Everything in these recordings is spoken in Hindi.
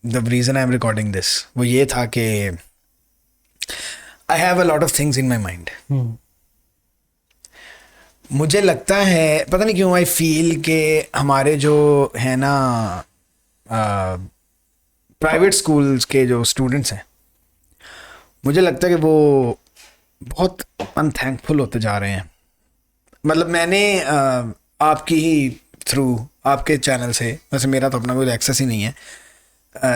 The reason I am recording this वो ये था कि I have a lot of things in my mind. मुझे लगता है पता नहीं क्यों आई फील के हमारे जो है ना प्राइवेट स्कूल्स के जो स्टूडेंट्स हैं, मुझे लगता है कि वो बहुत अनथैंकफुल होते जा रहे हैं। मतलब मैंने आपकी ही थ्रू आपके चैनल से, वैसे मेरा तो अपना कोई एक्सेस ही नहीं है,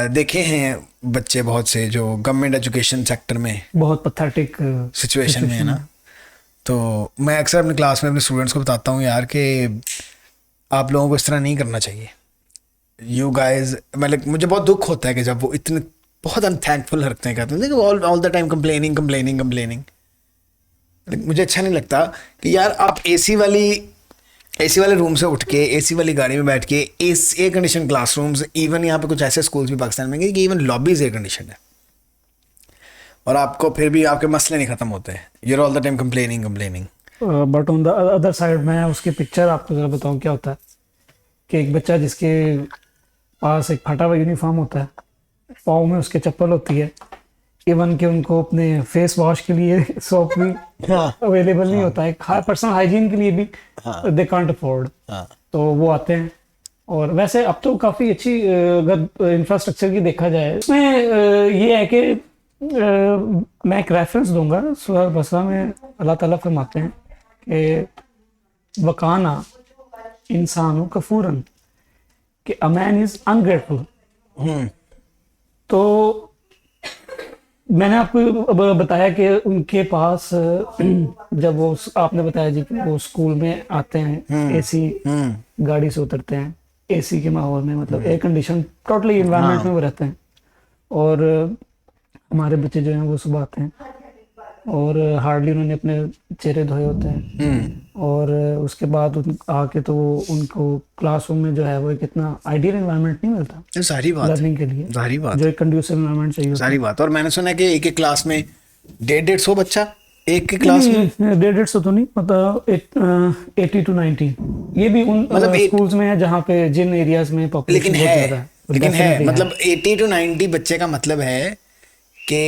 देखे हैं बच्चे बहुत से जो गवर्नमेंट एजुकेशन सेक्टर में बहुत पथेटिक सिचुएशन में है ना। तो मैं अक्सर अपनी क्लास में अपने स्टूडेंट्स को बताता हूँ यार कि आप लोगों को इस तरह नहीं करना चाहिए। यू गाइज, मतलब मुझे बहुत दुख होता है कि जब वो इतने बहुत अनथैंकफुल हरकतें करते हैं, all the time complaining complaining complaining. मुझे अच्छा नहीं लगता कि यार आप एसी वाले रूम से उठ के एसी वाली गाड़ी में बैठ के एयर कंडीशन क्लासरूम्स, इवन यहाँ पे कुछ ऐसे स्कूल्स भी पाकिस्तान में कि इवन लॉबीज एयर कंडीशन है और आपको फिर भी आपके मसले नहीं खत्म होते। You are all the time complaining complaining. But on the other side मैं उसकी पिक्चर आपको जरा बताऊं क्या होता है कि एक बच्चा जिसके पास एक फटा हुआ यूनिफॉर्म होता है, पाँव में उसके चप्पल होती है, इवन कि उनको अपने फेस वॉश के लिए सोप भी अवेलेबल नहीं होता है, पर्सनल हाइजीन के लिए भी दे कांट अफोर्ड। तो वो आते हैं। और वैसे अब तो काफ़ी अच्छी अगर इंफ्रास्ट्रक्चर की देखा जाए इसमें ये है कि मैं एक रेफरेंस दूंगा। सूरह बसरा में अल्लाह ताला फरमाते हैं कि वकाना इंसानु कफूरन, कि अ मैन इज अनग्रेटफुल। तो मैंने आपको बताया कि उनके पास जब वो आपने बताया जी कि वो स्कूल में आते हैं, एसी गाड़ी से उतरते हैं, एसी के माहौल में, मतलब एयर कंडीशन टोटली इन्वायरमेंट में वो रहते हैं। और हमारे बच्चे जो हैं वो सुबह आते हैं और हार्डली उन्होंने अपने चेहरे धोए होते हैं और उसके बाद आके तो उनको क्लासरूम में जो है वो एक इतना आइडियल एनवायरनमेंट नहीं मिलता सारी बात लर्निंग के लिए, सारी बात जो एक कंड्यूसिव एनवायरनमेंट चाहिए। सारी बात। और मैंने सुना है कि एक क्लास में 150 बच्चा एक के क्लास में 150 तो नहीं, मतलब 80 to 90 ये भी उन मतलब स्कूल्स में है जहाँ पे जिन एरियाज में पॉपुलेशन बहुत ज़्यादा है। लेकिन है मतलब 80 to 90 बच्चे का मतलब है कि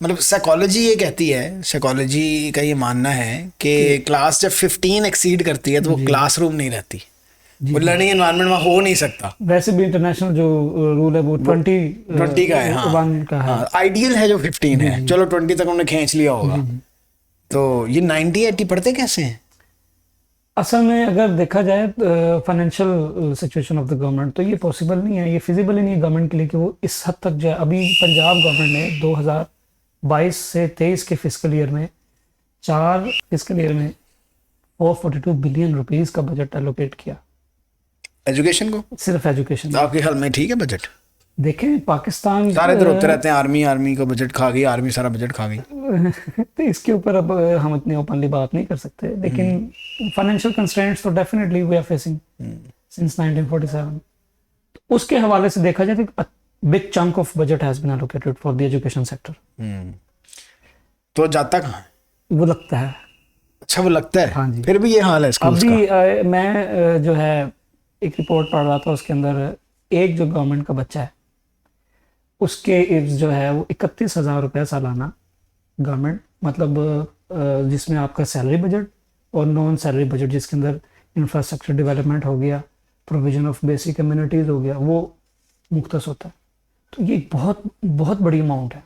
मतलब साइकोलॉजी ये कहती है, साइकोलॉजी का ये मानना है कि क्लास जब 15 एक्सीड करती है तो वो क्लासरूम नहीं रहती, वो लर्निंग एनवायरनमेंट में हो नहीं सकता। वैसे भी इंटरनेशनल जो रूल है वो 20 का है। हाँ, आइडियल है जो 15 है, चलो 20 तक उन्होंने खींच लिया होगा। तो ये 90-80 पढ़ते कैसे हैं? असल में अगर देखा जाए financial situation of the government तो ये पॉसिबल नहीं है, ये फिजिबल ही नहीं है गवर्नमेंट के लिए कि वो इस हद तक जो है। अभी पंजाब गवर्नमेंट ने 2022 से 23 के फिस्कल ईयर में 4 फिस्कल ईयर में 442 बिलियन रुपीस का बजट एलोकेट किया एजुकेशन को, सिर्फ एजुकेशन। तो आपके ख्याल में ठीक है बजट? देखें पाकिस्तान सारे इधर होते रहते हैं, आर्मी को बजट खा गई, आर्मी सारा बजट खा गई। तो इसके ऊपर अब हम इतनी ओपनली बात नहीं कर सकते, लेकिन फाइनेंशियल कंस्ट्रेंट्स तो definitely we are facing since 1947। तो उसके हवाले से देखा जाए तो big chunk of budget has been allocated for the education sector. तो जाता कहाँ है वो लगता है? अच्छा, वो लगता है। हाँ जी। फिर भी ये हाल है स्कूल्स का। अभी मैं जो है एक रिपोर्ट पढ़ रहा था, उसके अंदर एक जो गवर्नमेंट का बच्चा है उसके जो है वो 31,000 रुपया सालाना गवर्नमेंट, मतलब जिसमें आपका सैलरी बजट और नॉन सैलरी बजट, जिसके अंदर इंफ्रास्ट्रक्चर डेवलपमेंट हो गया, प्रोविजन ऑफ बेसिक कम्युनिटीज़ हो गया, वो मुख्तस होता है। तो ये बहुत बहुत बड़ी अमाउंट है।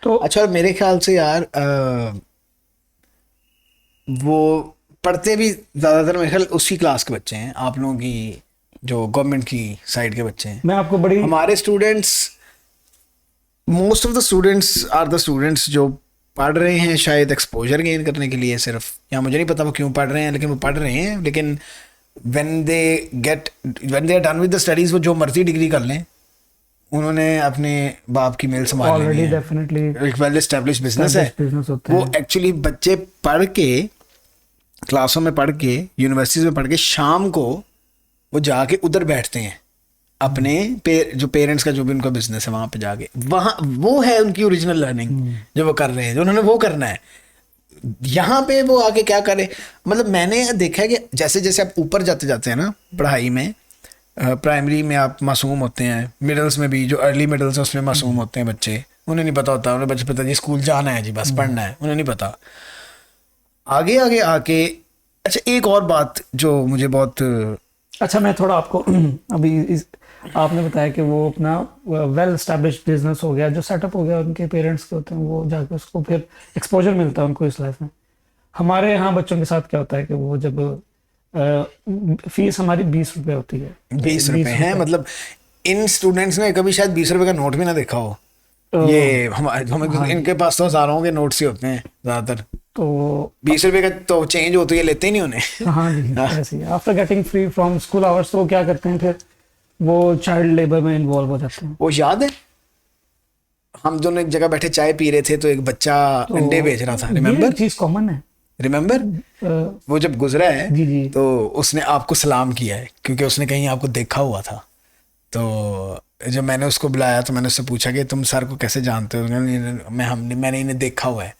तो अच्छा, मेरे ख्याल से यार वो पढ़ते भी ज़्यादातर मेरे ख्याल उसी क्लास के बच्चे हैं, आप लोगों की जो गवर्नमेंट की साइड के बच्चे हैं। मैं आपको बड़ी हमारे students, most of the students are the students जो पढ़ रहे हैं शायद एक्सपोजर गेन करने के लिए सिर्फ, या मुझे नहीं पता वो क्यों पढ़ रहे हैं, लेकिन वो पढ़ रहे हैं। लेकिन when they are done with the studies वो जो मर्जी डिग्री कर लें, उन्होंने अपने बाप की मेल संभाल ऑलरेडी डेफिनेटली एक वेल एस्टेब्लिश बिजनेस है। वो एक्चुअली बच्चे पढ़ के क्लासों में पढ़ के यूनिवर्सिटीज़ में पढ़ के शाम को वो जाके उधर बैठते हैं अपने जो पेरेंट्स का जो भी उनका बिजनेस है वहाँ पे जाके, वहाँ वो है उनकी ओरिजिनल लर्निंग जो वो कर रहे हैं, जो उन्होंने वो करना है। यहाँ पे वो आके क्या करे, मतलब मैंने देखा है कि जैसे जैसे आप ऊपर जाते जाते हैं ना पढ़ाई में, प्राइमरी में आप मासूम होते हैं, मिडल्स में भी जो अर्ली मिडल्स है उसमें मासूम होते हैं बच्चे, उन्हें नहीं पता होता, उन्हें बच्चे पता जी स्कूल जाना है जी, बस पढ़ना है, उन्हें नहीं पता। आगे आगे आके अच्छा एक और बात जो मुझे बहुत अच्छा, मैं थोड़ा आपको अभी आपने बताया कि वो अपना वेल एस्टैब्लिश्ड बिजनेस हो गया, जो सेटअप हो गया उनके पेरेंट्स के होते हैं, वो जाके उसको फिर एक्सपोजर मिलता है उनको इस लाइफ में। हमारे यहाँ बच्चों के साथ क्या होता है कि वो जब फीस हमारी 20 रुपये होती है। 20 रुपए हैं, मतलब इन स्टूडेंट्स ने कभी शायद 20 रुपए का नोट भी ना देखा हो। ये हम इनके पास तो हजारों के नोट्स ही होते हैं ज्यादातर, तो 20 रुपए का तो चेंज होती है, लेते ही नहीं उन्हें। हाँ जी, ऐसे ही after getting free from school hours तो वो क्या करते हैं, फिर वो चाइल्ड लेबर में इन्वॉल्व हो जाते हैं। वो याद है हम दोनों एक जगह बैठे चाय पी रहे थे तो एक बच्चा अंडे बेच रहा था, रिमेम्बर? चीज कॉमन है, रिमेम्बर? वो जब गुजरा है जी जी, तो उसने आपको सलाम किया है क्योंकि उसने कहीं आपको देखा हुआ था। तो जब मैंने उसको बुलाया तो मैंने उससे पूछा कि तुम सर को कैसे जानते हो? मैंने इन्हें देखा हुआ है,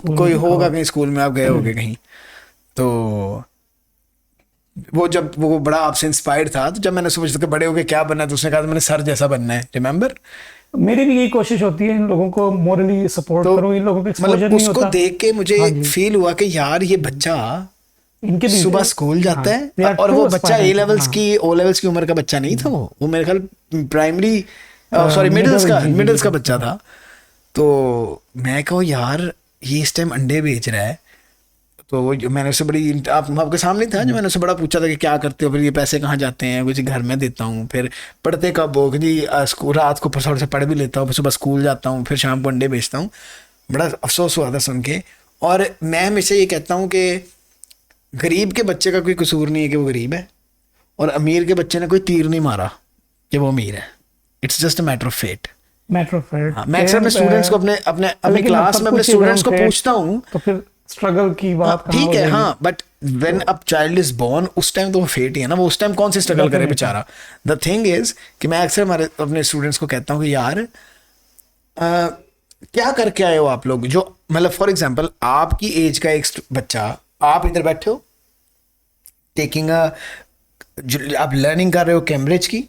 कोई होगा कहीं स्कूल में, आप गए होगे कहीं। तो वो जब वो बड़ा आपसे इंस्पायर्ड था, तो जब मैंने उससे पूछा कि बड़े होके क्या बनना है, तो उसने कहा था मैंने सर जैसा बनना है, रिमेम्बर? मेरी भी यही कोशिश होती है इन लोगों को मोरली सपोर्ट करूं, इन लोगों को एक्सपोजर मतलब नहीं उसको होता। देख के मुझे फील हुआ कि यार ये बच्चा इनके भी सुबह स्कूल जाता हाँ, they है, are और वो true बच्चा aspirants, ए लेवल्स हाँ। की ओ लेवल्स की उम्र का बच्चा नहीं था, वो मेरे ख्याल प्राइमरी सॉरी middle, मिडिल्स का बच्चा था। तो मैं कहूँ यार ये इस टाइम अंडे बेच रहा है, तो वो मैंने उससे बड़ी आपके सामने था जो मैंने उससे बड़ा पूछा था कि क्या करते हो, फिर ये पैसे कहाँ जाते हैं, कुछ घर में देता हूँ, फिर पढ़ते कब हो जी, स्कूल रात को थोड़ा सा पढ़ भी लेता हूँ, फिर सुबह स्कूल जाता हूँ, फिर शाम को अंडे बेचता हूँ। बड़ा अफसोस हुआ था सुन के। और मैं हमेशा ये कहता हूँ कि गरीब के बच्चे का कोई कसूर नहीं है कि वो गरीब है, और अमीर के बच्चे ने कोई तीर नहीं मारा कि वो अमीर है। It's just a matter of fate. Matter of fact. मैं अक्सर अपने स्टूडेंट्स को अपने क्लास में अपने स्टूडेंट्स को पूछता हूँ, तो फिर स्ट्रगल की बात कहाँ ठीक हो है जाएगी? हाँ, but when a child is born उस टाइम तो वो फेट ही है ना, वो उस टाइम कौन सी स्ट्रगल करे बेचारा। द थिंग इज कि मैं अक्सर हमारे अपने स्टूडेंट्स को कहता हूँ कि यार क्या करके आए हो आप लोग, जो मतलब फॉर एग्जांपल आपकी एज का एक बच्चा, आप इधर बैठे हो टेकिंग आप लर्निंग कर रहे हो कैम्ब्रिज की,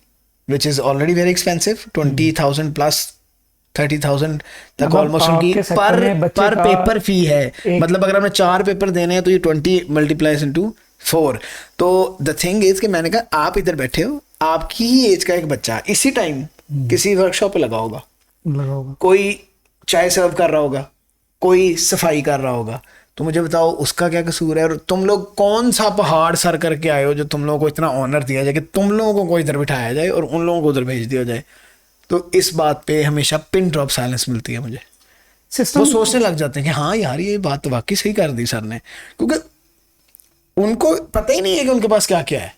which is already very expensive, 20,000 plus 30,000 तक मतलब ऑलमोस्ट उनकी आपके सेक्टर में बच्चे पर का पेपर फी है। मतलब अगर हमने 4 पेपर देने हैं तो ये 20 मल्टीप्लाइज इनटू 4। तो द थिंग इज कि मैंने कहा आप इधर बैठे हो, आपकी ही एज का एक बच्चा इसी टाइम किसी वर्कशॉप पे लगा होगा, कोई चाय सर्व कर रहा होगा, कोई सफाई कर रहा होगा, तो मुझे बताओ उसका क्या कसूर है? और तुम लोग कौन सा पहाड़ सर करके आए हो जो तुम लोगों को इतना ऑनर दिया जाए कि तुम लोगों को इधर बिठाया जाए और उन लोगों को उधर भेज दिया जाए? तो इस बात पे हमेशा पिन ड्रॉप साइलेंस मिलती है मुझे। वो सोचने लग जाते हैं कि हाँ यार ये बात तो वाकई सही कर दी सर ने, क्योंकि उनको पता ही नहीं है कि उनके पास क्या क्या है,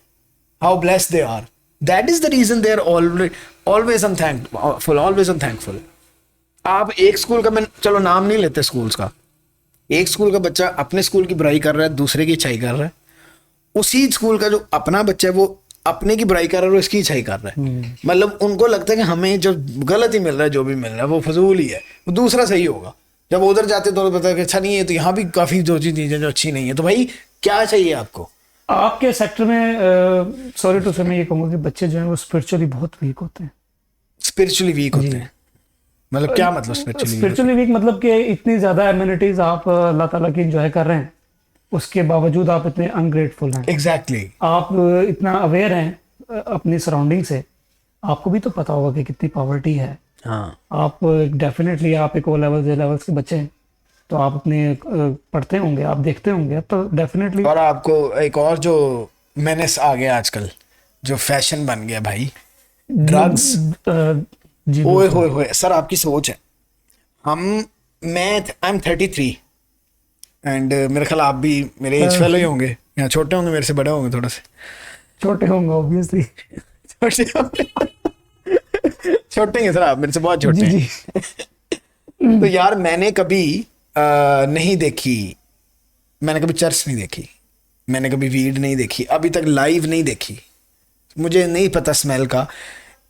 how blessed they are. That is the reason they are always unthankful. आप एक स्कूल का, मैं चलो नाम नहीं लेते स्कूल्स का, एक स्कूल का बच्चा अपने स्कूल की बुराई कर रहा है, दूसरे की अच्छाई कर रहा है, उसी स्कूल का जो अपना बच्चा है वो अपने की बुराई कर रहा है और इसकी अच्छाई कर रहा है। मतलब उनको लगता है कि हमें जो गलत ही मिल रहा है, जो भी मिल रहा है वो फजूल ही है, वो दूसरा सही होगा। जब उधर जाते तो पता है कि अच्छा नहीं है, तो यहाँ भी काफ़ी जो चीज़ें जो अच्छी नहीं है, तो भाई क्या चाहिए आपको? आपके सेक्टर में सॉरी टू से मैं ये कहूँगा कि बच्चे जो हैं वो स्पिरिचुअली बहुत वीक होते हैं। स्पिरिचुअली वीक होते हैं मतलब क्या मतलब स्पिरिचुअली वीक मतलब कि इतनी ज़्यादा एमिनिटीज आप अल्लाह ताला की इंजॉय कर रहे हैं, उसके बावजूद आप इतने अनग्रेटफुल हैं। एग्जैक्टली। आप इतना अवेयर हैं अपनी सराउंडिंग से, आपको भी तो पता होगा कि कितनी पॉवर्टी है। हाँ, आप डेफिनेटली आप एक ओ लेवल जे लेवल्स के बच्चे हैं, तो आप अपने पढ़ते होंगे, आप देखते होंगे, तो डेफिनेटली। और आपको एक और जो मेनेस आ गया आजकल, जो फैशन बन गया भाई, ड्रग्स। ओए होए होए सर, आपकी सोच है। आई एम 33 एंड मेरे ख्याल आप भी मेरे एज फेलो ही होंगे, यहाँ छोटे होंगे, मेरे से बड़े होंगे, थोड़ा से छोटे होंगे ऑब्वियसली। छोटे हैं सर, आप मेरे से बहुत छोटे हैं। तो यार मैंने कभी नहीं देखी, मैंने कभी चर्च नहीं देखी, मैंने कभी वीड नहीं देखी, अभी तक लाइव नहीं देखी, मुझे नहीं पता स्मेल का।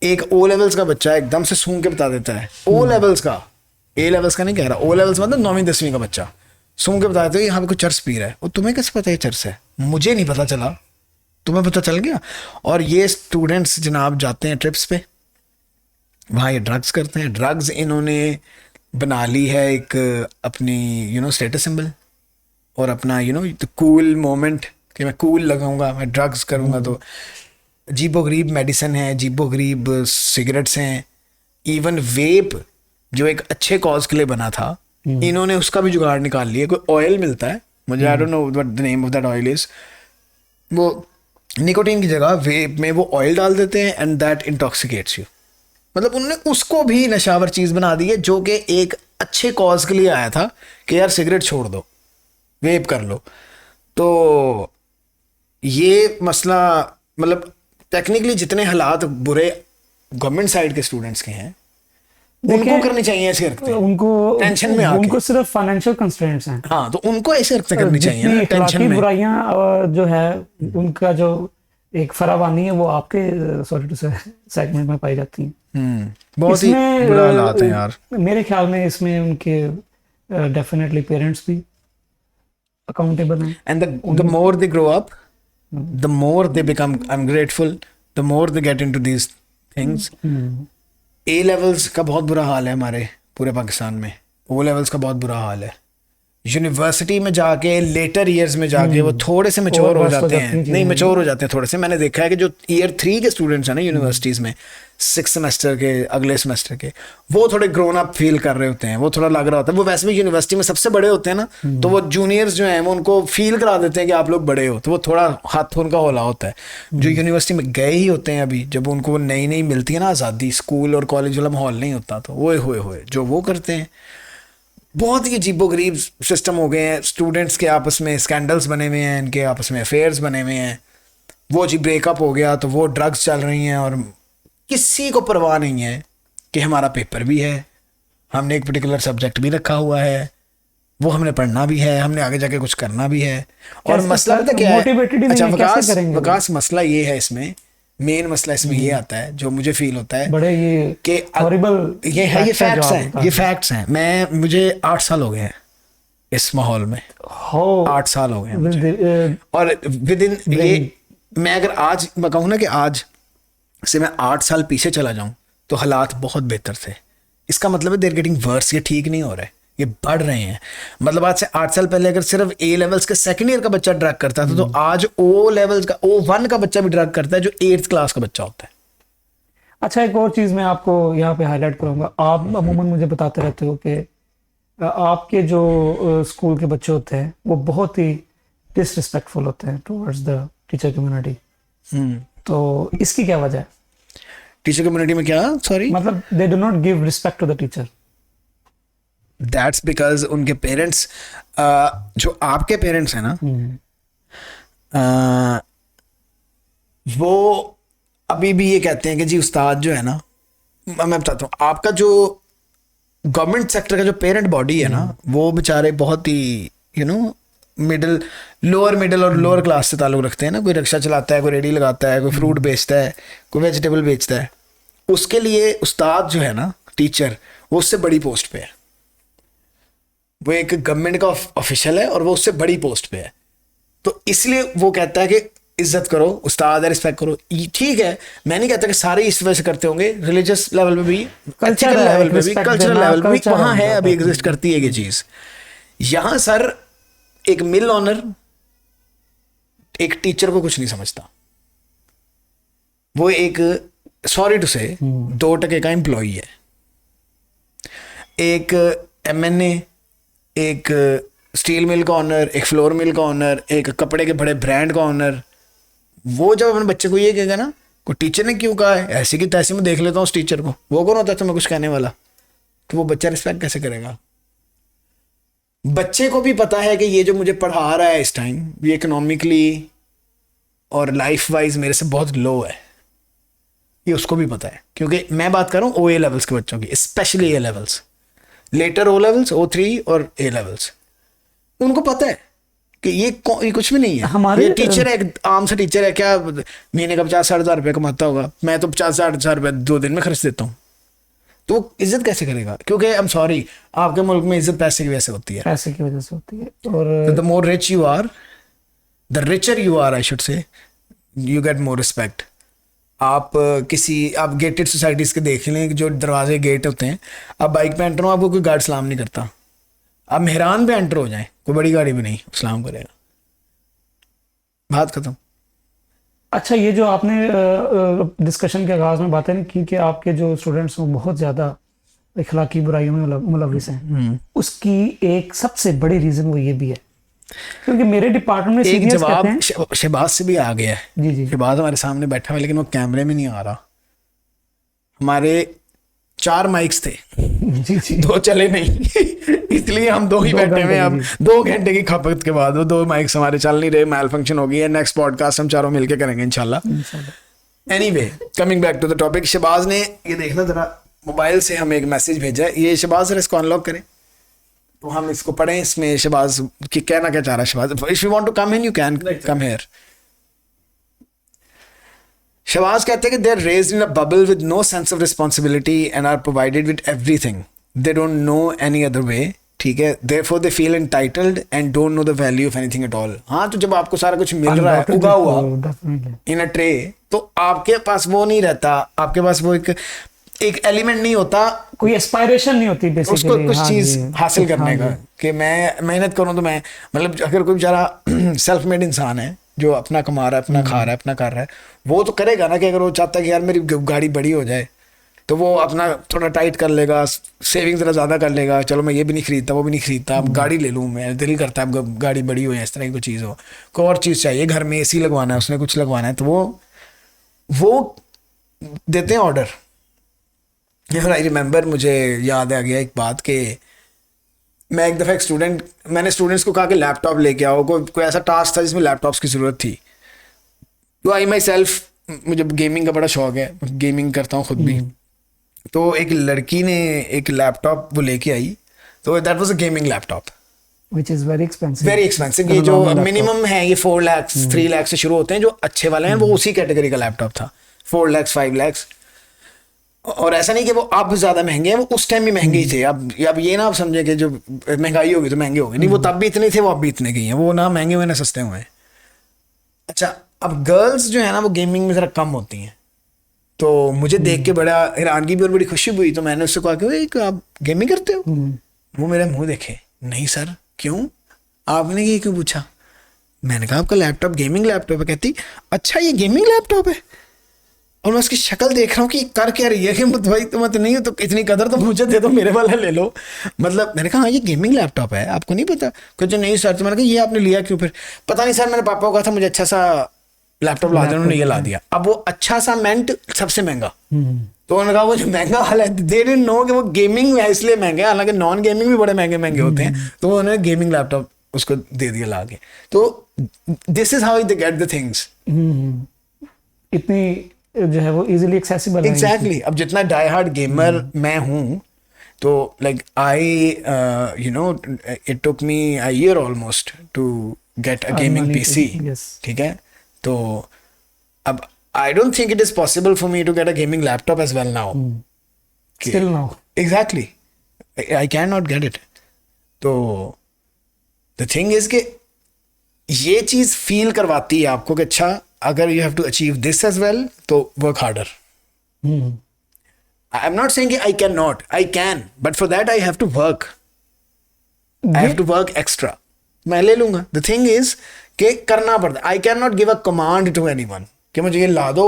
एक ओ लेवल्स का बच्चा एकदम से सूंघ के बता देता है, ओ लेवल्स का, ए लेवल्स का नहीं कह रहा, ओ लेवल्स मतलब 9वीं 10वीं का बच्चा सूंघ के बता देता है यहाँ पे कोई चर्च पी रहा है। और तुम्हें कैसे पता है चर्च है? मुझे नहीं पता चला, तुम्हें पता चल गया। और ये स्टूडेंट्स जनाब जाते हैं ट्रिप्स पे, वहाँ ये ड्रग्स करते हैं। ड्रग्स इन्होंने बना ली है एक अपनी स्टेटस सिंबल और अपना कूल मोमेंट कि मैं कूल लगाऊंगा, मैं ड्रग्स करूंगा। तो अजीबो गरीब मेडिसिन है, अजीबो गरीब सिगरेट्स हैं, इवन वेप जो एक अच्छे कॉज के लिए बना था, इन्होंने उसका भी जुगाड़ निकाल लिया। कोई ऑयल मिलता है, मुझे I don't know what the name of that oil is, वो निकोटीन की जगह वेप में वो ऑयल डाल देते हैं एंड दैट इंटॉक्सिकेट्स यू। मतलब उन्होंने उसको भी नशावर चीज़ बना दी है, जो कि एक अच्छे कॉज के लिए आया था कि यार सिगरेट छोड़ दो, वेप कर लो। तो ये मसला मतलब टेक्निकली जितने हालात बुरे गवर्नमेंट साइड के स्टूडेंट्स के हैं उनको करनी चाहिए ऐसे हरकतें, उनको टेंशन में आके। उनको सिर्फ फाइनेंशियल कंस्ट्रेंट्स हैं। हाँ, तो उनको ऐसे हरकतें करनी चाहिए ना, जितनी टेंशन अखलाकी में। बुराइयां जो है उनका जो एक फरावानी है वो आपके सॉरी टू से सेगमेंट में पाई जाती हैं। बहुत ही इसमें, बुरा हालात है यार। मेरे ख्याल में इसमें उनके डेफिनेटली पेरेंट्स भी अकाउंटेबल हैं। And the more they grow up, the more they become ungrateful, the more they get into these things. A levels का बहुत बुरा हाल है हमारे पूरे पाकिस्तान में, O levels का बहुत बुरा हाल है। यूनिवर्सिटी में जाके लेटर ईयर्स में जाके वो थोड़े से मैच्योर हो जाते हैं, नहीं मैच्योर हो जाते हैं थोड़े से। मैंने देखा है कि जो ईयर 3 के स्टूडेंट्स हैं ना यूनिवर्सिटीज़ में, 6 सेमेस्टर के, अगले सेमेस्टर के, वो थोड़े ग्रोन अप फील कर रहे होते हैं, वो थोड़ा लग रहा होता है। वो वैसे भी यूनिवर्सिटी में सबसे बड़े होते हैं ना, तो वो जूनियर्स जो हैं वो उनको फील करा देते हैं कि आप लोग बड़े हो, तो वो थोड़ा हाथ उनका होला होता है। जो यूनिवर्सिटी में गए ही होते हैं अभी, जब उनको नई नई मिलती है ना आज़ादी, स्कूल और कॉलेज वाला माहौल नहीं होता, तो वो हुए जो वो करते हैं। बहुत ही अजीबो गरीब सिस्टम हो गए हैं। स्टूडेंट्स के आपस में स्कैंडल्स बने हुए हैं, इनके आपस में अफेयर्स बने हुए हैं। वो जी ब्रेकअप हो गया तो वो ड्रग्स चल रही हैं, और किसी को परवाह नहीं है कि हमारा पेपर भी है, हमने एक पर्टिकुलर सब्जेक्ट भी रखा हुआ है, वो हमने पढ़ना भी है, हमने आगे जाके कुछ करना भी है। और मसला पता क्या है? अच्छा विकास, मसला ये है इसमें, मेन मसला इसमें ये आता है जो मुझे फील होता है बड़े ये हॉरिबल ये फैक्ट्स हैं, ये फैक्ट्स हैं। मुझे 8 साल हो गए हैं इस माहौल में, 8 साल हो गए हैं मुझे। और विद इन ये, मैं अगर आज मैं कहूँ ना कि आज से मैं 8 साल पीछे चला जाऊं तो हालात बहुत बेहतर थे। इसका मतलब है देयर गेटिंग वर्स, ये ठीक नहीं हो रहा है, ये बढ़ रहे हैं। मतलब आज से 8 साल पहले अगर सिर्फ A लेवल्स के सेकंड ईयर का बच्चा ड्रग करता था, तो आज O लेवल्स का, O1 का बच्चा भी ड्रग करता है, जो 8th क्लास का बच्चा होता है। अच्छा, एक और चीज़ मैं आपको यहाँ पे हाईलाइट करूँगा। आप अमूमन मुझे बताते रहते हो कि आपके जो स्कूल के बच्चे होते हैं वो बहुत ही डिसरिस्पेक्टफुल होते हैं टुवर्ड्स द टीचर कम्युनिटी। तो इसकी क्या वजह है? टीचर कम्युनिटी में क्या, सॉरी, मतलब they do not give respect to the teacher. That's because उनके पेरेंट्स, जो आपके पेरेंट्स हैं ना, वो अभी भी ये कहते हैं कि जी उस्ताद जो है ना, मैं बताता हूँ, आपका जो गवर्नमेंट सेक्टर का जो पेरेंट बॉडी है ना, वो बेचारे बहुत ही लोअर मिडिल और लोअर क्लास से ताल्लुक़ रखते हैं ना। कोई रिक्शा चलाता है, कोई रेडी लगाता है, कोई फ्रूट बेचता है, कोई वेजिटेबल बेचता है। उसके लिए उस्ताद जो है ना, टीचर, वो उससे बड़ी पोस्ट पे है, वो एक गवर्नमेंट का ऑफिशियल है और वो उससे बड़ी पोस्ट पे है। तो इसलिए वो कहता है कि इज्जत करो, उस्ताद है, रिस्पेक्ट करो। ठीक है, मैं नहीं कहता कि सारे इस वजह से करते होंगे, रिलीजियस लेवल पे भी, कल्चरल लेवल पे भी, कल्चरल लेवल पे भी वहाँ है, अभी एग्जिस्ट करती है ये चीज़। यहाँ सर एक मिल ऑनर एक टीचर को कुछ नहीं समझता। वो एक, सॉरी टू से, 2% का एम्प्लॉई है। एक MNA, एक स्टील मिल का ऑनर, एक फ्लोर मिल का ऑनर, एक कपड़े के बड़े ब्रांड का ऑनर, वो जब अपने बच्चे को ये कहेगा ना, को टीचर ने क्यों कहा है, ऐसे की तैसे में देख लेता हूँ उस टीचर को, वो कौन होता है तुम्हें कुछ कहने वाला, तो वो बच्चा रिस्पेक्ट कैसे करेगा? बच्चे को भी पता है कि ये जो मुझे पढ़ा रहा है इस टाइम, ये इकोनॉमिकली और लाइफ वाइज मेरे से बहुत लो है, ये उसको भी पता है। क्योंकि मैं बात कर रहा हूँ OA लेवल्स के बच्चों की, specially A levels, later O levels, O3 और A लेवल्स, उनको पता है कि ये कुछ भी नहीं है। हमारे ये टीचर है, एक आम सा टीचर है, क्या महीने का 50-60 हज़ार रुपये कमाता होगा, मैं तो 50-60 हज़ार रुपये 2 दिन में खर्च देता हूँ, तो वो इज्जत कैसे करेगा? क्योंकि आई एम सॉरी, आपके मुल्क में इज्जत पैसे की वजह से होती है, पैसे की वजह से होती है। और the more rich you are, the richer you are, I should say, you get more respect. आप आप गेटेड सोसाइटीज़ के देख लें, जो दरवाजे गेट होते हैं, आप बाइक पे एंटर हो, आपको कोई गार्ड सलाम नहीं करता। आप मेहरान पे एंटर हो जाएं, कोई बड़ी गाड़ी भी नहीं सलाम करेगा, बात खत्म। अच्छा, ये जो आपने डिस्कशन के आगाज में बातें की कि आपके जो स्टूडेंट्स हैं बहुत ज़्यादा इखलाकी बुराइयों में मुलविस हैं, उसकी एक सबसे बड़ी रीज़न वो ये भी है क्योंकि मेरे डिपार्टमेंट में एक सीनियर्स जवाब कहते हैं। शहबाज से भी आ गया है। जी जी शहबाज हमारे सामने बैठा हुआ है, लेकिन वो कैमरे में नहीं आ रहा। हमारे 4 माइक्स थे, जी जी 2 चले नहीं इसलिए हम 2 ही 2 बैठे हुए हैं। घंटे अब की 2 घंटे की खपत के बाद वो 2 माइक्स हमारे चल नहीं रहे, मैल फंक्शन हो गई है। नेक्स्ट पॉडकास्ट हम चारों मिलके करेंगे इंशाल्लाह। Anyway, coming back to the topic, Shahbaz ने ये देखना जरा, मोबाइल से हमें एक मैसेज भेजा है। ये शहबाज सर इसको अनलॉक करें तो हम इसको पढ़ें। इसमें शहबाज की कहना क्या चाह रहा है। Shahbaz, if you want to come in you can come here. Shahbaz कहते हैं कि they are raised in a bubble with no sense of responsibility and are provided with everything, they don't know any other way, ठीक है। Therefore they feel entitled and don't know the value of anything at all. हाँ, तो जब आपको सारा कुछ मिल रहा है उगा हुआ इन अ ट्रे, तो आपके पास वो नहीं रहता, आपके पास वो एक एलिमेंट नहीं होता, कोई एस्पायरेशन नहीं होती बेसिकली उसको कुछ हाँ चीज जी, हासिल करने हाँ का जी। कि मैं मेहनत करूं तो मैं, मतलब अगर कोई बेचारा सेल्फ मेड इंसान है जो अपना कमा रहा है, अपना खा रहा है, अपना कर रहा है, वो तो करेगा ना। कि अगर वो चाहता है कि यार मेरी गाड़ी बड़ी हो जाए, तो वो अपना थोड़ा टाइट कर लेगा, सेविंग ज़रा ज़्यादा कर लेगा, चलो मैं ये भी नहीं खरीदता, वो भी नहीं खरीदता, अब गाड़ी ले लूँ, मैं दिल करता है अब गाड़ी बड़ी हो या इस तरह की कोई चीज़ हो, कोई और चीज़ चाहिए, घर में AC लगवाना है, उसने कुछ लगवाना है, तो वो देते हैं ऑर्डर। आई रिमेंबर, मुझे याद आ गया एक बात कि मैं एक दफ़ा मैंने स्टूडेंट्स को कहा कि लैपटॉप लेके आओ, कोई ऐसा टास्क था जिसमें लैपटॉप्स की ज़रूरत थी। तो आई माई सेल्फ, मुझे गेमिंग का बड़ा शौक है, गेमिंग करता हूँ खुद भी। तो एक लड़की ने एक लैपटॉप वो लेके आई, तो that was a gaming laptop, which is very expensive। Very expensive. ये जो मिनिमम है ये 4 लाख 3 लाख से शुरू होते हैं, जो अच्छे वाले हैं वो उसी कैटेगरी का लैपटॉप था, 4 लाख 5 लाख। और ऐसा नहीं कि वो अब ज़्यादा महंगे हैं, वो उस टाइम भी महंगे ही थे। अब ये ना आप समझे कि जो महंगाई होगी तो महंगे होंगे, नहीं, वो तब भी इतने थे, वो अब भी इतने के ही हैं, वो ना महंगे हुए ना सस्ते हुए हैं। अच्छा, अब गर्ल्स जो है ना वो गेमिंग में ज़रा कम होती हैं, तो मुझे देख के बड़ा हैरानगी भी और बड़ी खुशी भी हुई। तो मैंने उससे कहा कि आप गेमिंग करते हो? वो मेरा मुंह देखे, नहीं सर, क्यों, आपने ये क्यों पूछा? मैंने कहा आपका लैपटॉप गेमिंग लैपटॉप है। कहती अच्छा ये गेमिंग लैपटॉप है। और मैं उसकी शक्ल देख रहा हूँ कि कर क्या रही है, कि भाई तुम तो नहीं हो तो इतनी कदर तो मुझे दे दो, मेरे वाला ले लो। मतलब मैंने कहा हाँ ये गेमिंग लैपटॉप है, आपको नहीं पता? कुछ नहीं सर। तो मैंने कहा ये आपने लिया क्यों? फिर पता नहीं सर, मेरे पापा को कहा था मुझे अच्छा सा लैपटॉप ला देना, उन्होंने ये ला दिया। अब वो अच्छा सा मेंट सबसे महंगा। तो उन्होंने कहा वो जो महंगा वाला है, दे डिडंट नो कि वो गेमिंग है इसलिए महंगे, हालांकि नॉन गेमिंग भी बड़े महंगे महंगे होते हैं। तो उन्होंने गेमिंग लैपटॉप उसको दे दिया ला के। तो this is how they get the things. इतनी जो है वो इजीली एक्सेसिबल है। एग्जैक्टली। अब जितना डाई हार्ड गेमर मैं हूँ, तो like I you know it took me a year almost to get a gaming PC, ठीक है। तो अब I don't think it is possible for me to get a gaming laptop as well now, still now. Exactly, I can not get it. तो द थिंग इज कि ये चीज फील करवाती है आपको कि अच्छा अगर you have to achieve this as well तो work harder. I am not saying I can not, I can, but for that I have to work, I have to work extra. मैं ले लूंगा। द थिंग इज कि करना पड़ता है। I can not give a command to anyone कि मुझे ये ला दो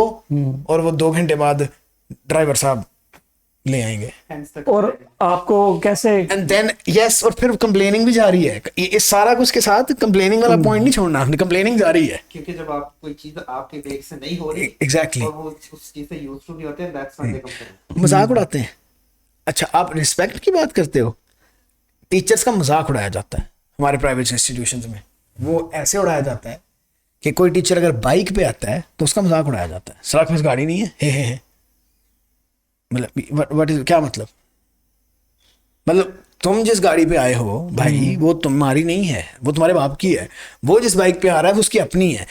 और वो 2 घंटे बाद ड्राइवर साहब ले आएंगे। और आपको कैसे एंड देन यस, और फिर कंप्लेनिंग भी जारी है। इस सारा कुछ के साथ कंप्लेनिंग वाला पॉइंट नहीं छोड़ना, कंप्लेनिंग जारी है, क्योंकि जब आप कोई चीज आपके वेग से नहीं हो रही एग्जैक्टली, और वो उस चीज से यूज्ड टू भी होते हैं, दैट्स व्हाई दे कंप्लेन। मजाक उड़ाते हैं। अच्छा, आप रिस्पेक्ट की बात करते हो, टीचर्स का मजाक उड़ाया जाता है हमारे प्राइवेट इंस्टीट्यूशंस में। वो ऐसे उड़ाया जाता है कि कोई टीचर अगर बाइक पे आता है तो उसका मजाक उड़ाया जाता है। सड़क में गाड़ी नहीं है, हे। मतलब व्हाट इज, क्या मतलब तुम जिस गाड़ी पे आए हो भाई वो तुम्हारी नहीं है, वो तुम्हारे बाप की है। वो जिस बाइक पे आ रहा है वो उसकी अपनी है।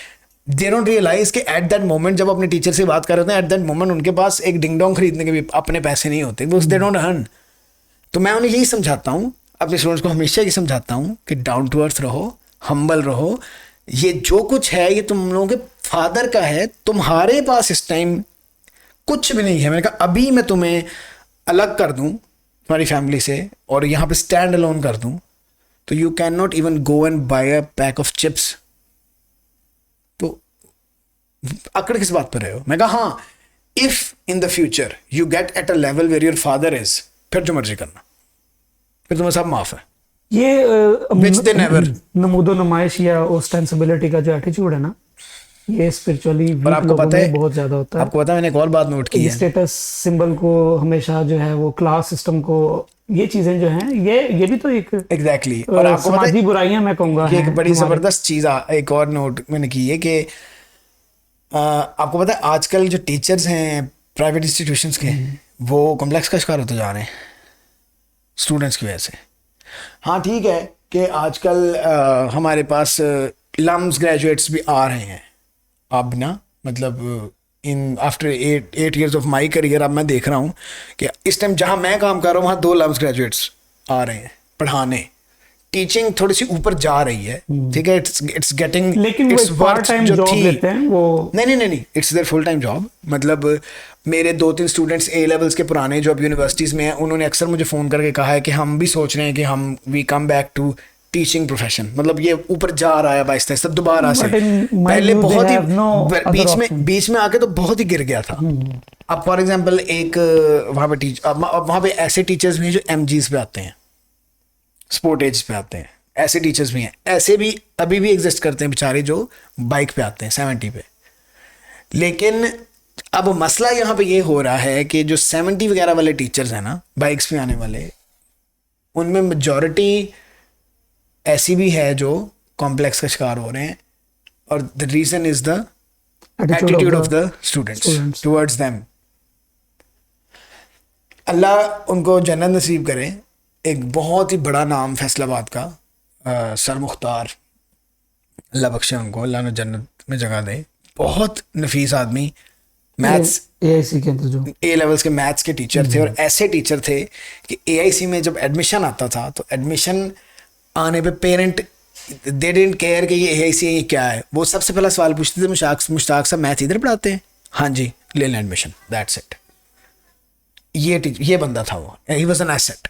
दे डोंट रियलाइज कि एट दैट मोमेंट जब अपने टीचर से बात कर रहे होते हैं, एट दैट मोमेंट उनके पास एक डिंग डोंग खरीदने के भी अपने पैसे नहीं होते, वो दे डोंट अर्न। तो मैं उन्हें यही समझाता हूँ, अपने स्टूडेंट्स को हमेशा ये समझाता हूँ कि डाउन टू अर्थ रहो, हम्बल रहो। ये जो कुछ है ये तुम लोगों के फादर का है, तुम्हारे पास इस टाइम कुछ भी नहीं है। मैंने कहा अभी मैं तुम्हें अलग कर दूं तुम्हारी फैमिली से और यहाँ पे स्टैंड अलोन कर दूं, तो you can not even go and buy a pack of chips. तो अकड़ किस बात पर रहे हो? मैं कहा हाँ, if in the future you get at a level where your father is, फिर जो मर्जी करना, फिर तुम्हें सब माफ है। ये Which they never. नमूदो नुमाइश या ओस्टेंसिबिलिटी का जो एटीट्यूड है ना, ये स्पिरिचुअली और आपको पता है, बहुत ज्यादा होता है। आपको पता है मैंने एक और बात नोट की है, स्टेटस सिंबल को हमेशा जो है वो क्लास सिस्टम को, ये चीजें जो हैं ये भी तो एक एग्जैक्टली और आपको पता समाजी है बुराइयां मैं कहूंगा कि एक हैं बड़ी हमारे। जबरदस्त चीज एक और नोट मैंने की है कि आपको पता है आजकल जो टीचर्स हैं प्राइवेट इंस्टीट्यूशंस के, वो कॉम्प्लेक्स का शिकार होते जा रहे हैं स्टूडेंट्स की वजह से। हाँ ठीक है कि आजकल हमारे पास लम्स ग्रेजुएट्स भी आ रहे हैं अब ना, मतलब in after 8 years of my career अब मैं देख रहा हूँ कि इस टाइम जहाँ मैं काम कर रहा हूँ वहाँ 2 लम्स ग्रेजुएट्स आ रहे हैं पढ़ाने। टीचिंग थोड़ी सी ऊपर जा रही है, ठीक है, इट्स गेटिंग, लेकिन वो पार्ट टाइम जॉब लेते हैं वो। नहीं, it's there full time job. मतलब मेरे 2-3 स्टूडेंट्स ए लेवल्स के पुराने जो अब यूनिवर्सिटीज़ में हैं, उन्होंने अक्सर मुझे फ़ोन करके कहा है कि हम भी सोच रहे हैं कि हम we come back to teaching profession. मतलब ये ऊपर जा रहा है आहिस्ता आहिस्ता दोबारा से। पहले बहुत ही बीच में आके तो बहुत ही गिर गया था। अब फॉर एग्जांपल एक वहाँ पे ऐसे टीचर्स भी हैं जो MGs पे आते हैं, स्पोर्ट एज पे आते हैं, ऐसे टीचर्स भी हैं। ऐसे भी अभी भी एग्जिस्ट करते हैं बेचारे जो बाइक पे आते हैं 70 पे। लेकिन अब मसला यहाँ पे ये हो रहा है कि जो 70 वगैरह वाले टीचर्स हैं ना, बाइक्स पे आने वाले, उनमें मेजॉरिटी ऐसी भी है जो कॉम्प्लेक्स का शिकार हो रहे हैं। और the reason is the attitude of the students towards them. Allah उनको जन्नत नसीब करे। एक बहुत ही बड़ा नाम फैसलाबाद का सर मुख्तार, अल्लाह बख्शे उनको, अल्लाह ने जन्नत में जगह दे। बहुत नफीस आदमी, मैथ्स AIC के अंदर जो A लेवल्स के मैथ्स के टीचर थे। और ऐसे टीचर थे कि AIC में जब एडमिशन आता था तो एडमिशन आने पे पेरेंट दे डिडंट केयर कि ये AIC है, ये क्या है। वो सबसे पहला सवाल पूछते थे, मुश्ताक साहब मैथ इधर पढ़ाते हैं? हाँ जी, ले लें एडमिशन, दैट्स इट। ये बंदा था वो, ही वाज एन एसेट।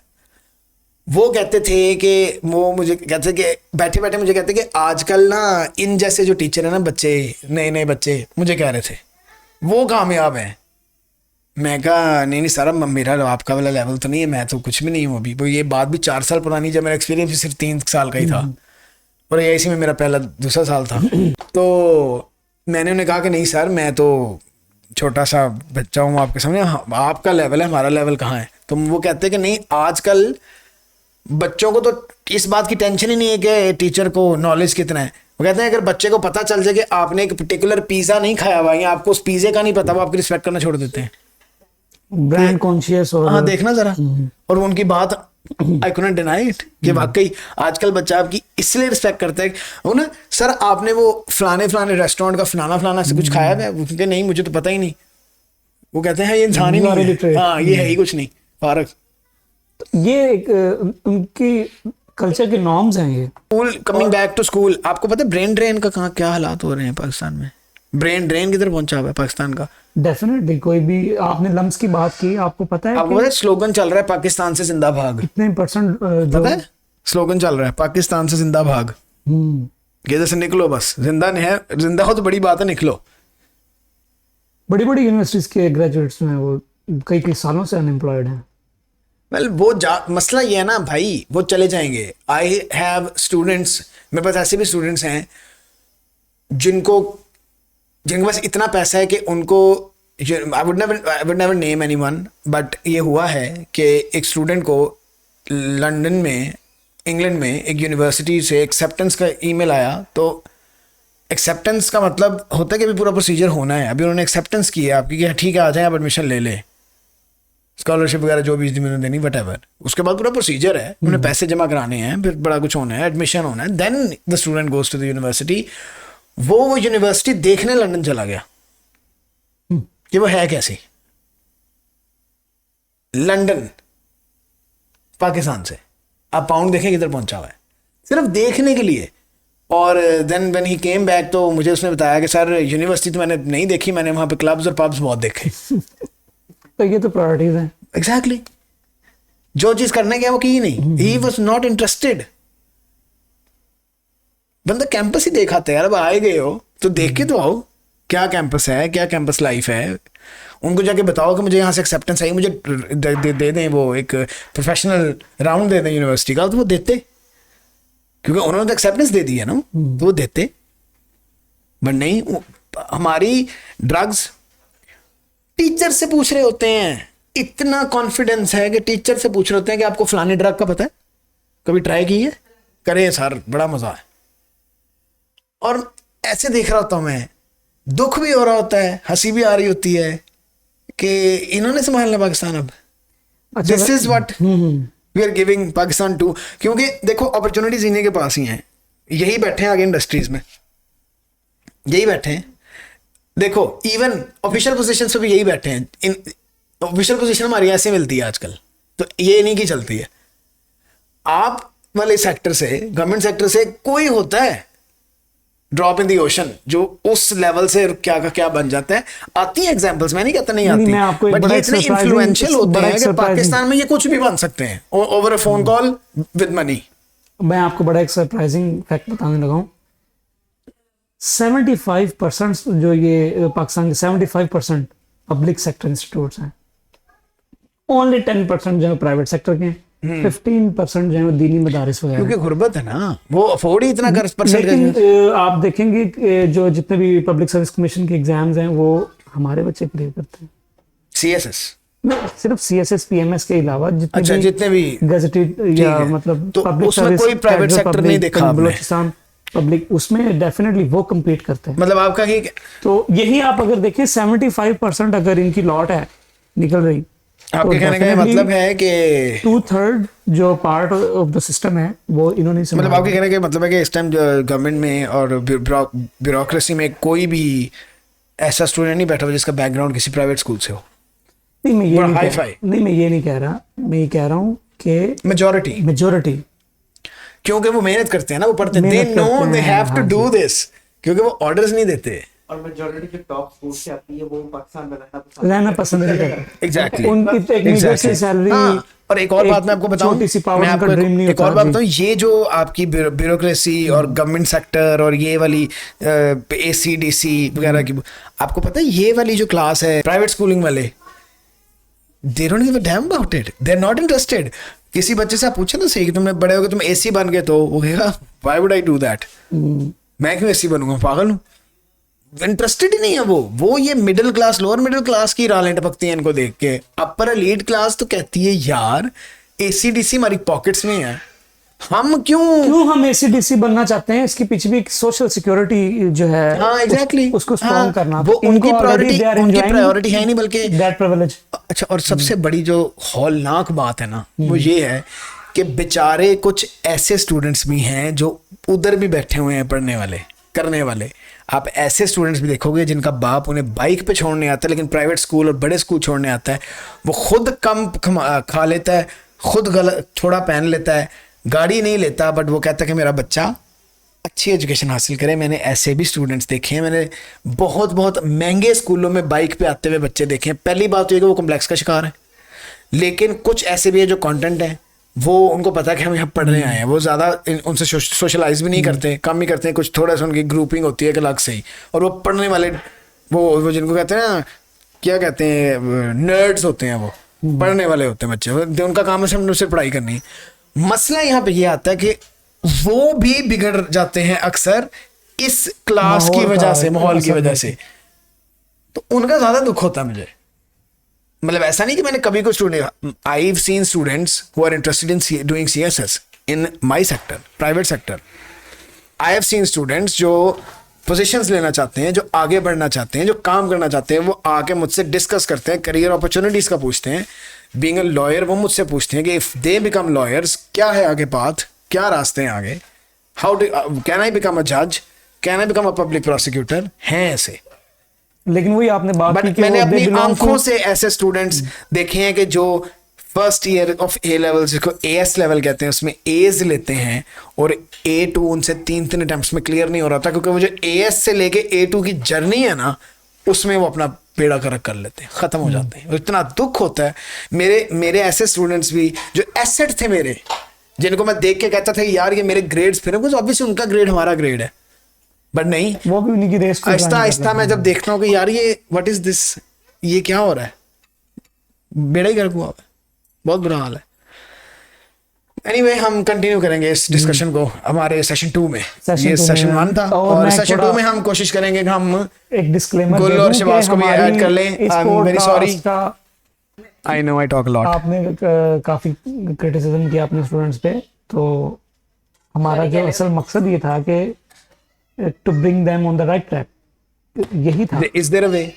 वो कहते थे कि वो मुझे कहते कि बैठे बैठे मुझे कहते कि आजकल ना इन जैसे जो टीचर है ना, बच्चे नए नए बच्चे मुझे कह रहे थे वो कामयाब हैं। मैं कहा नहीं सर, मेरा आपका वाला लेवल तो नहीं है, मैं तो कुछ भी नहीं हूँ अभी। वो ये बात भी 4 साल पुरानी, जब मेरा एक्सपीरियंस भी सिर्फ 3 साल का ही था और AIC में मेरा पहला दूसरा साल था। तो मैंने उन्हें कहा कि नहीं सर, मैं तो छोटा सा बच्चा हूँ आपके सामने, आपका लेवल है, हमारा लेवल कहाँ है। तो वो कहते हैं कि नहीं, आजकल बच्चों को तो इस बात की टेंशन ही नहीं है कि टीचर को नॉलेज कितना है। वो कहते हैं अगर बच्चे को पता चल जाए कि आपने एक पर्टिकुलर पिज़्ज़ा नहीं खाया हुआ या आपको उस पिज़्ज़े का नहीं पता, वो आपकी रिस्पेक्ट करना छोड़ देते हैं। Brand conscious. और हाँ देखना जरा। और उनकी बात आई कुडंट डिनाई इट कि वाकई आजकल बच्चा आपकी इसलिए रिस्पेक्ट करता है वो ना, सर आपने वो फलाने रेस्टोरेंट का फलाना से कुछ खाया है? क्योंकि नहीं, मुझे तो पता ही नहीं। वो कहते हैं ये इंसान ही नहीं है, हाँ ये है ही कुछ नहीं फारक। ये एक उनकी कल्चर के नॉर्म्स हैं ये। School, coming back to school, आपको पता है ब्रेन ड्रेन का कहाँ क्या हालात हो रहे हैं पाकिस्तान में? ब्रेन ड्रेन किधर पहुंचा हुआ है पाकिस्तान का? डेफिनेटली। कोई भी, आपने लम्स की बात की, आपको पता है आपको पता है स्लोगन चल रहा है पाकिस्तान से जिंदा भाग? कितने % पता है स्लोगन चल रहा है पाकिस्तान से जिंदा भाग? इधर से निकलो, बस जिंदा हो तो बड़ी बात है, निकलो। बड़ी बड़ी यूनिवर्सिटीज के ग्रेजुएट्स में वो कई सालों से अनएम्प्लॉयड हैं। वो मसला ये है ना भाई, वो चले जाएंगे। आई हैव स्टूडेंट्स, मेरे पास ऐसे भी स्टूडेंट्स हैं जिनके पास इतना पैसा है कि उनको, I would never name anyone, but ये हुआ है कि एक स्टूडेंट को लंदन में, इंग्लैंड में एक यूनिवर्सिटी से एक्सेप्टेंस का ईमेल आया। तो एक्सेप्टेंस का मतलब होता है कि अभी पूरा प्रोसीजर होना है। अभी उन्होंने एक्सेप्टेंस की है आपकी कि ठीक है आ जाए, आप एडमिशन ले ले, स्कॉलरशिप वगैरह जो भी उन्होंने देनी वटएवर। उसके बाद पूरा प्रोसीजर है, उन्हें पैसे जमा कराने हैं, फिर बड़ा कुछ होना है, एडमिशन होना है, then the student goes to the university. वो यूनिवर्सिटी देखने लंदन चला गया कि वो है कैसी। लंदन पाकिस्तान से, आप पाउंड देखें किधर पहुंचा हुआ है, सिर्फ देखने के लिए। और then when he came back तो मुझे उसने बताया कि सर यूनिवर्सिटी तो मैंने नहीं देखी, मैंने वहाँ पे क्लब्स और पब्स बहुत देखे। तो ये तो प्रायोरिटीज हैं। एग्जैक्टली जो चीज करने गया वो की नहीं, ही वॉज नॉट इंटरेस्टेड। बंदा कैंपस ही देखाते यार, अब आए गए हो तो देख के तो आओ क्या कैंपस है, क्या कैंपस लाइफ है। उनको जाके बताओ कि मुझे यहाँ से एक्सेप्टेंस आई, मुझे दे दें वो एक प्रोफेशनल राउंड दे दें यूनिवर्सिटी का, तो वो देते, क्योंकि उन्होंने तो एक्सेप्टेंस दे दी है ना, तो वो देते। बट नहीं, हमारी ड्रग्स टीचर से पूछ रहे होते हैं, इतना कॉन्फिडेंस है कि टीचर से पूछ रहे होते हैं कि आपको फलाने ड्रग का पता है, कभी ट्राई की है? करे सर, बड़ा मजा है। और ऐसे देख रहा होता हूं मैं, दुख भी हो रहा होता है, हंसी भी आ रही होती है कि इन्होंने संभालना पाकिस्तान अब। This is what we are giving Pakistan to. क्योंकि देखो अपॉर्चुनिटीज इन्हीं के पास ही हैं, यही बैठे हैं आगे इंडस्ट्रीज में, यही बैठे हैं। देखो इवन ऑफिशियल पोजीशन पे भी यही बैठे हैं। इन ऑफिशियल पोजीशन हमारी ऐसे मिलती है आजकल, तो ये नहीं की चलती है। आप वाले सेक्टर से, गवर्नमेंट सेक्टर से कोई होता है ड्रॉप इन द ओशन जो उस लेवल से क्या का क्या बन जाता है। आती है एग्जांपल्स, मैं नहीं कहता नहीं आती, बट ये इतने इन्फ्लुएंशियल होते हैं कि पाकिस्तान में ये कुछ भी बन सकते हैं over a phone call with money. मैं आपको बड़ा एक सरप्राइजिंग फैक्ट बताने लगा हूँ। 75% जो ये पाकिस्तान के 75% पब्लिक सेक्टर इंस्टीट्यूट्स हैं, ओनली 10% जो है प्राइवेट सेक्टर के हैं, 15% जो है दीनी मदारिस वगैरह। क्योंकि गुर्बत है ना, वो अफोर्ड ही इतना कर परसेंट। लेकिन आप देखेंगे जो जितने भी पब्लिक सर्विस कमीशन के एग्जाम्स हैं वो हमारे बच्चे क्लियर करते हैं। सीएसएस सिर्फ सीएसएस पीएमएस के अलावा जितने भी गजेटेड या मतलब तो पब्लिक उसमें कोई प्राइवेट सेक्टर नहीं देखा आपने? बलूचिस्तान पब्लिक, उसमें डेफिनेटली वो कम्पीट करते हैं। मतलब आपका ही तो यही आप अगर देखें 75% अगर इनकी लॉट है निकल रही, आपके तो कहने का मतलब है कि 2/3 जो पार्ट ऑफ द सिस्टम है वो इन्होंने मतलब आपके कहने का मतलब है कि इस टाइम गवर्नमेंट में और ब्यूरोक्रेसी में कोई भी ऐसा स्टूडेंट नहीं बैठा हुआ जिसका बैकग्राउंड किसी प्राइवेट स्कूल से हो। नहीं, मैं ये नहीं कह रहा, मैं ये कह रहा हूँ कि मेजॉरिटी क्योंकि वो मेहनत करते हैं ना, वो पढ़ते हैं, they know they have to do this, क्योंकि वो ऑर्डर्स नहीं देते। और मेजॉरिटी जो टॉप स्कूल से आती है वो पाकिस्तान में रहना पसंद नहीं करते। एग्जैक्टली उनकी एक मीडियम सैलरी। और एक और बात मैं आपको बताऊं, मैं आपको एक और बात बताऊं, ये जो आपकी ब्यूरोक्रेसी और गवर्नमेंट सेक्टर और ये वाली ACDC वगैरह की, आपको पता है ये वाली जो क्लास है प्राइवेट स्कूलिंग वाले, they don't give a damn about it, they're not interested। किसी बच्चे से आप पूछे ना सही कि तुमने बड़े हो गए तुम AC बन गए, तो वो कहेगा why would I do that, मैं क्यों AC बनूंगा, पागल हूँ। इंटरेस्टेड ही नहीं है वो ये middle class lower middle class की रालें टपकती हैं इनको देख के। अपर एलीट क्लास तो कहती है यार ACDC हमारी पॉकेट्स में है, हम क्यों हम ACDC बनना चाहते हैं, इसके पीछे भी एक सोशल सिक्योरिटी जो है, हाँ एग्जैक्टली उसको स्ट्रॉन्ग करना, वो उनकी प्रायोरिटी है नहीं बल्कि दैट प्रिविलेज। अच्छा, और सबसे बड़ी जो हौलनाक बात है ना वो ये है कि बेचारे कुछ ऐसे स्टूडेंट्स भी हैं जो उधर भी बैठे हुए हैं पढ़ने वाले करने वाले। आप ऐसे स्टूडेंट्स भी देखोगे जिनका बाप उन्हें बाइक पे छोड़ने आता है, लेकिन प्राइवेट स्कूल और बड़े स्कूल छोड़ने आता है, वो खुद कम खा लेता है, खुद गलत थोड़ा पहन लेता है, गाड़ी नहीं लेता, बट वो कहता है कि मेरा बच्चा अच्छी एजुकेशन हासिल करे। मैंने ऐसे भी स्टूडेंट्स देखे हैं, मैंने बहुत बहुत महंगे स्कूलों में बाइक पे आते हुए बच्चे देखे हैं। पहली बात तो ये कि वो कॉम्प्लेक्स का शिकार है, लेकिन कुछ ऐसे भी है जो कंटेंट है, वो उनको पता है कि हम यहाँ पढ़ने आए हैं, वो ज़्यादा उनसे सोशलाइज भी नहीं करते, कम ही करते हैं, कुछ थोड़ा सा उनकी ग्रुपिंग होती है कि अलग से ही। और वो पढ़ने वाले वो जिनको कहते हैं ना, क्या कहते हैं, नर्ड्स होते हैं, वो पढ़ने वाले होते हैं बच्चे, उनका काम है सिर्फ पढ़ाई करनी। मसला यहाँ पे ये आता है कि वो भी बिगड़ जाते हैं अक्सर इस क्लास की वजह से, माहौल की वजह से, तो उनका ज़्यादा दुख होता है मुझे। मतलब ऐसा नहीं कि मैंने कभी कोई student, I have seen students who are interested in doing CSS in my sector, private sector. I have seen students जो पोजीशंस लेना चाहते हैं, जो आगे बढ़ना चाहते हैं, जो काम करना चाहते हैं, वो आके मुझसे डिस्कस करते हैं, करियर अपॉर्चुनिटीज का पूछते हैं। बीइंग अ लॉयर वो मुझसे पूछते हैं कि इफ दे बिकम लॉयर्स क्या है आगे पाथ, क्या रास्ते हैं आगे, how can I become a जज, can I become a public prosecutor, हैं ऐसे। लेकिन वही आपने बात की कि मैंने अपनी आंखों से ऐसे स्टूडेंट्स देखे हैं कि जो first year of A level जिसको AS लेवल कहते हैं उसमें A's लेते हैं और A2 उनसे 3 अटेम्प्ट्स में क्लियर नहीं हो रहा था, क्योंकि वो जो AS से लेके A2 की जर्नी है ना उसमें वो अपना बेड़ा गर्क कर लेते हैं, ख़त्म हो जाते हैं। और इतना दुख होता है। मेरे ऐसे स्टूडेंट्स भी जो एसेट थे मेरे, जिनको मैं देख के कहता था कि यार ये मेरे ग्रेड्स फिर ऑब्वियसली उनका ग्रेड हमारा ग्रेड है, बट नहीं, वो भी उन्हीं की रेस को आहिस्ता join कर आहिस्ता रहे मैं हैं। जब देखता हूँ कि यार ये व्हाट इज दिस, ये क्या हो रहा है, बेड़ा ही गर्क हुआ है, बहुत बुरा हाल है। एनीवे हम कंटिन्यू करेंगे इस डिस्कशन को हमारे सेशन 2 में। Session ये 2 सेशन में 1 था और और मैं सेशन 2 थोड़ा- में हम कोशिश करेंगे कि हम एक डिस्क्लेमर गुल और शिवास को भी ऐड कर लें। I am very sorry, I know I talk lot. आपने काफी क्रिटिसिज्म किया अपने स्टूडेंट्स पे, तो हमारा जो असल मकसद ये था कि to bring them on the right track, यही था। Is there a way?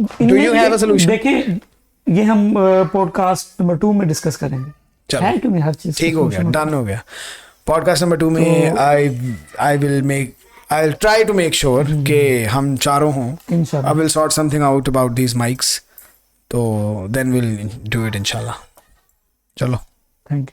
Do you have a solution? देखें, ये हम पॉडकास्ट नंबर 2 में डिस्कस करेंगे। चलो। है क्यों नहीं हर चीज ठीक हो गया, डन हो गया। पॉडकास्ट नंबर 2 में तो- I will try to make sure कि हम चारों हों। इंशाल्लाह। I will sort something out about these mics, तो then we'll do it इंशाल्लाह। चलो। Thank you.